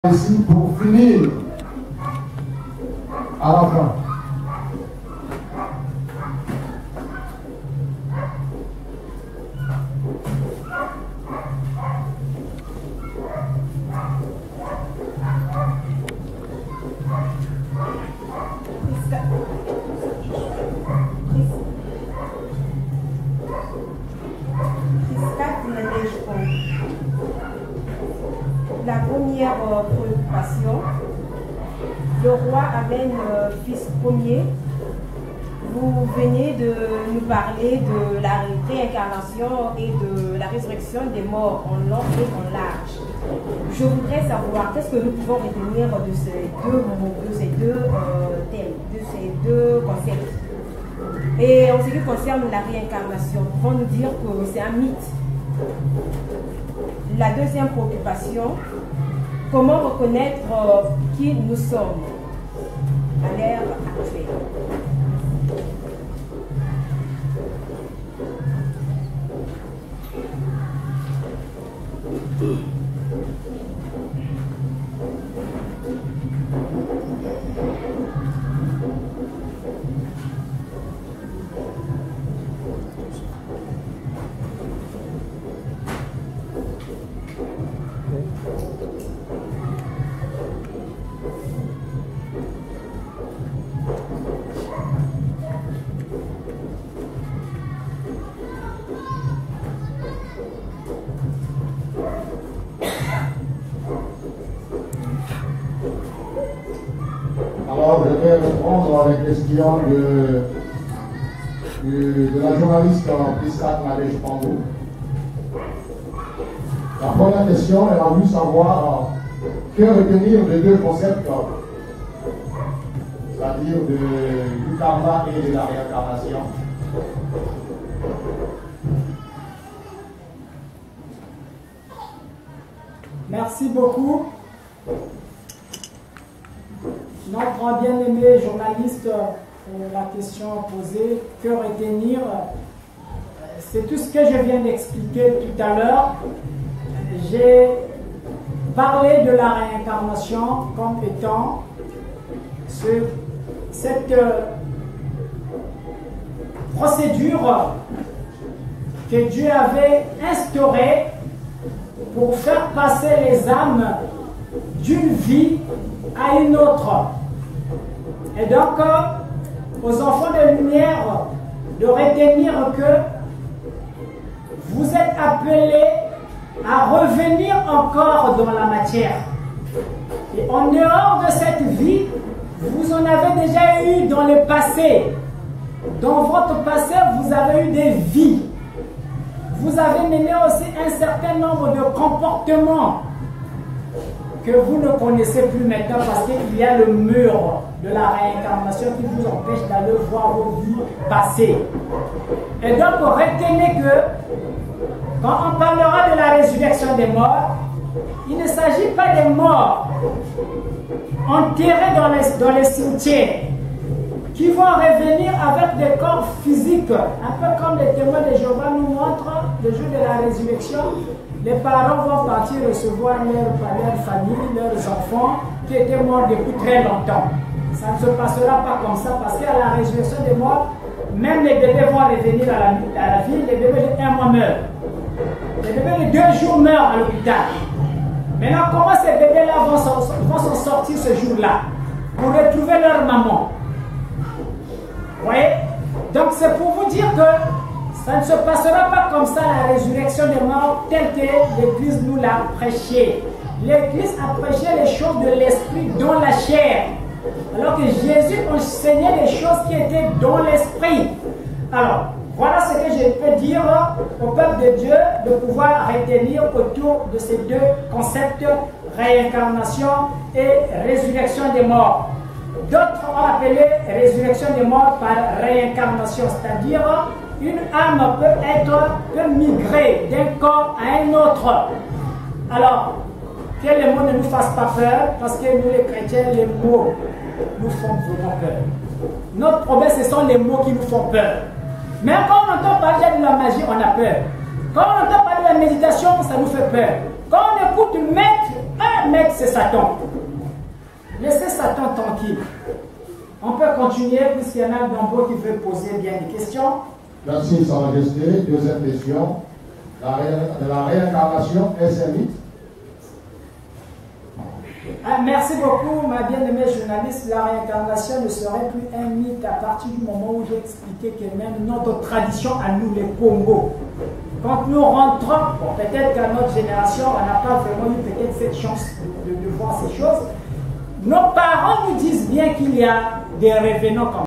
Ici pour finir à la fin. La première préoccupation, le roi amène fils premier. Vous venez de nous parler de la réincarnation et de la résurrection des morts en long et en large. Je voudrais savoir qu'est-ce que nous pouvons retenir de ces deux mots, de ces deux thèmes, de ces deux concepts. Et en ce qui concerne la réincarnation, pouvons nous dire que c'est un mythe. La deuxième préoccupation, comment reconnaître qui nous sommes à l'ère actuelle. Alors, je vais répondre à la question de la journaliste Prisca Nadège Pandou. La première question, elle a voulu savoir que retenir de deux concepts, c'est-à-dire du karma et de la réincarnation. Merci beaucoup. Notre bien-aimé journaliste, la question posée, que retenir? C'est tout ce que je viens d'expliquer tout à l'heure. J'ai parlé de la réincarnation comme étant cette procédure que Dieu avait instaurée pour faire passer les âmes d'une vie à une autre. Et donc, aux enfants de lumière, de retenir que vous êtes appelés à revenir encore dans la matière. Et en dehors de cette vie, vous en avez déjà eu dans le passé. Dans votre passé, vous avez eu des vies. Vous avez mené aussi un certain nombre de comportements que vous ne connaissez plus maintenant parce qu'il y a le mur de la réincarnation qui vous empêche d'aller voir vos vies passées. Et donc, retenez que quand on parlera de la résurrection des morts, il ne s'agit pas des morts enterrés dans les cimetières qui vont revenir avec des corps physiques, un peu comme les témoins de Jéhovah nous montrent le jour de la résurrection. Les parents vont partir recevoir leur famille, leurs enfants qui étaient morts depuis très longtemps. Ça ne se passera pas comme ça parce qu'à la résurrection des morts, même les bébés vont revenir à la vie. Les bébés de 1 mois meurent. Les bébés de 2 jours meurent à l'hôpital. Maintenant, comment ces bébés-là vont s'en sortir ce jour-là pour retrouver leur maman? Vous voyez? Donc c'est pour vous dire que ça ne se passera pas comme ça la résurrection des morts telle que l'Église nous l'a prêché. L'Église a prêché les choses de l'esprit dans la chair. Alors que Jésus enseignait les choses qui étaient dans l'esprit. Alors, voilà ce que je peux dire au peuple de Dieu de pouvoir retenir autour de ces deux concepts, réincarnation et résurrection des morts. D'autres ont appelé résurrection des morts par réincarnation, c'est-à-dire une âme peut migrer d'un corps à un autre. Alors, que les mots ne nous fassent pas peur, parce que nous les chrétiens, les mots nous font vraiment peur. Notre problème, ce sont les mots qui nous font peur. Mais quand on entend parler de la magie, on a peur. Quand on entend parler de la méditation, ça nous fait peur. Quand on écoute Maître Un mec, c'est Satan. Laissez Satan tranquille. On peut continuer puisqu'il y en a d'entre vous qui veut poser bien des questions. Merci, Sa Majesté. Deuxième question. La réincarnation, est-ce un mythe? Merci beaucoup, ma bien-aimée journaliste. La réincarnation ne serait plus un mythe à partir du moment où j'ai expliqué que même notre tradition à nous, les Congos, quand nous rentrons, bon, peut-être qu'à notre génération, on n'a pas vraiment eu peut-être cette chance de voir ces choses. Nos parents nous disent bien qu'il y a des revenants comme